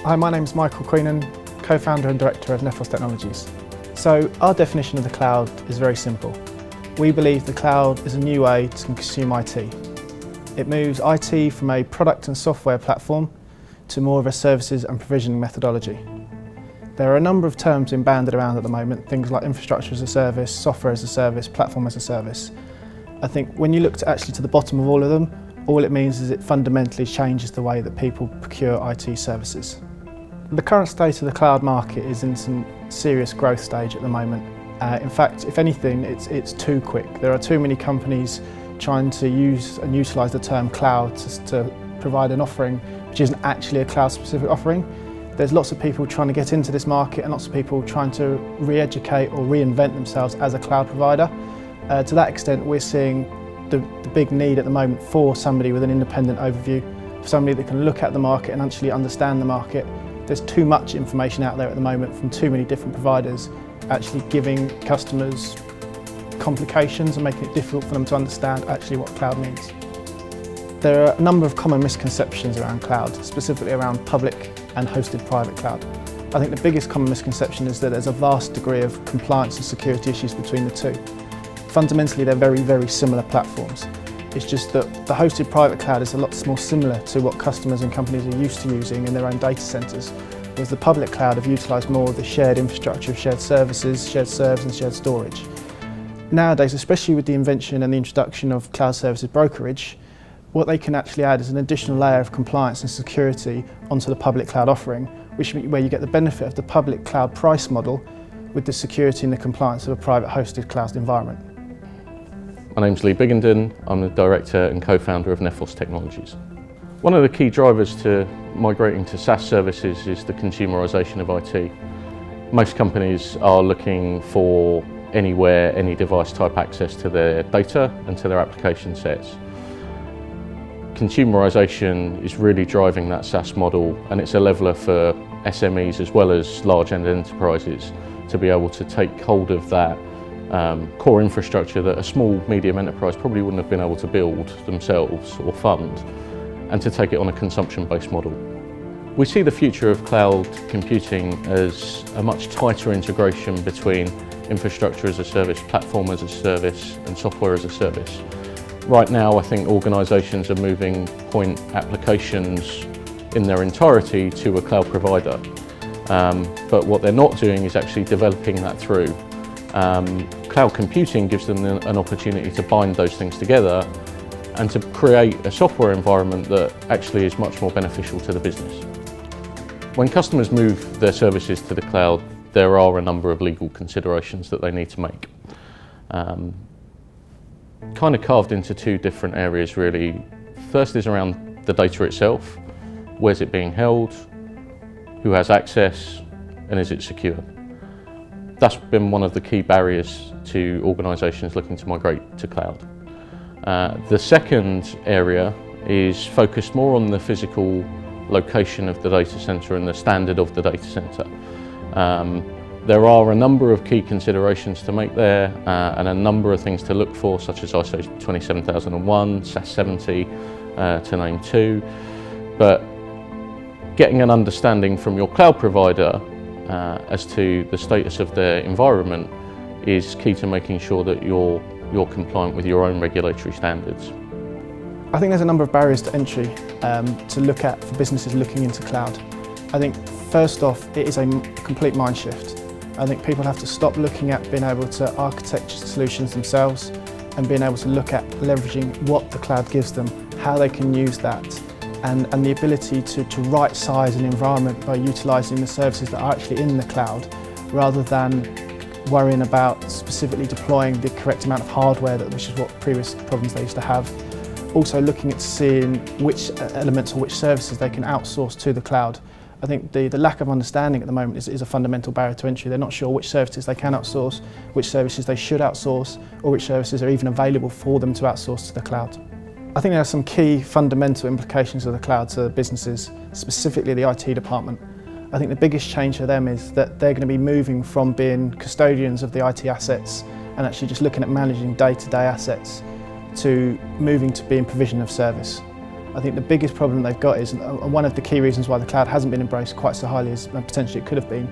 Hi, my name is Michael Queenan, co-founder and director of Nephos Technologies. So our definition of the cloud is very simple. We believe the cloud is a new way to consume IT. It moves IT from a product and software platform to more of a services and provisioning methodology. There are a number of terms being banded around at the moment, things like infrastructure as a service, software as a service, platform as a service. I think when you look to the bottom of all of them, all it means is it fundamentally changes the way that people procure IT services. The current state of the cloud market is in some serious growth stage at the moment. In fact, if anything, it's too quick. There are too many companies trying to use and utilise the term cloud to provide an offering which isn't actually a cloud-specific offering. There's lots of people trying to get into this market and lots of people trying to re-educate or reinvent themselves as a cloud provider. To that extent, we're seeing the big need at the moment for somebody with an independent overview, for somebody that can look at the market and actually understand the market. There's too much information out there at the moment from too many different providers, actually giving customers complications and making it difficult for them to understand actually what cloud means. There are a number of common misconceptions around cloud, specifically around public and hosted private cloud. I think the biggest common misconception is that there's a vast degree of compliance and security issues between the two. Fundamentally, they're very, very similar platforms. It's just that the hosted private cloud is a lot more similar to what customers and companies are used to using in their own data centres, whereas the public cloud have utilised more of the shared infrastructure of shared services, shared servers and shared storage. Nowadays, especially with the invention and the introduction of cloud services brokerage, what they can actually add is an additional layer of compliance and security onto the public cloud offering, where you get the benefit of the public cloud price model with the security and the compliance of a private hosted cloud environment. My name's Lee Biggenden. I'm the director and co-founder of Nephos Technologies. One of the key drivers to migrating to SaaS services is the consumerisation of IT. Most companies are looking for anywhere, any device type access to their data and to their application sets. Consumerisation is really driving that SaaS model, and it's a leveller for SMEs as well as large-end enterprises to be able to take hold of that core infrastructure that a small, medium enterprise probably wouldn't have been able to build themselves or fund, and to take it on a consumption-based model. We see the future of cloud computing as a much tighter integration between infrastructure as a service, platform as a service and software as a service. Right now, I think organisations are moving point applications in their entirety to a cloud provider. But what they're not doing is actually developing that through. Cloud computing gives them an opportunity to bind those things together and to create a software environment that actually is much more beneficial to the business. When customers move their services to the cloud, there are a number of legal considerations that they need to make. Kind of carved into two different areas really. First is around the data itself. Where's it being held? Who has access? And is it secure? That's been one of the key barriers to organisations looking to migrate to cloud. The second area is focused more on the physical location of the data centre and the standard of the data centre. There are a number of key considerations to make there and a number of things to look for, such as ISO 27001, SAS 70 to name two. But getting an understanding from your cloud provider as to the status of their environment is key to making sure that you're compliant with your own regulatory standards. I think there's a number of barriers to entry to look at for businesses looking into cloud. I think first off, it is a complete mind shift. I think people have to stop looking at being able to architect solutions themselves and being able to look at leveraging what the cloud gives them, how they can use that, and the ability to right size an environment by utilising the services that are actually in the cloud, rather than worrying about specifically deploying the correct amount of hardware, which is what previous problems they used to have. Also looking at seeing which elements or which services they can outsource to the cloud. I think the lack of understanding at the moment is a fundamental barrier to entry. They're not sure which services they can outsource, which services they should outsource, or which services are even available for them to outsource to the cloud. I think there are some key fundamental implications of the cloud to businesses, specifically the IT department. I think the biggest change for them is that they're going to be moving from being custodians of the IT assets and actually just looking at managing day-to-day assets to moving to being provision of service. I think the biggest problem they've got is, and one of the key reasons why the cloud hasn't been embraced quite so highly as potentially it could have been,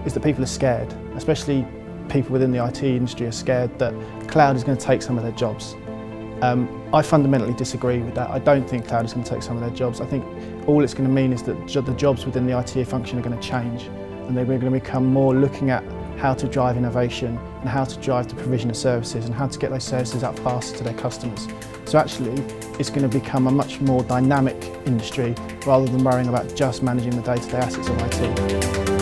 is that people are scared, especially people within the IT industry are scared that the cloud is going to take some of their jobs. I fundamentally disagree with that. I don't think cloud is going to take some of their jobs. I think all it's going to mean is that the jobs within the IT function are going to change, and they're going to become more looking at how to drive innovation and how to drive the provision of services and how to get those services out faster to their customers. So actually, it's going to become a much more dynamic industry rather than worrying about just managing the day-to-day assets of IT.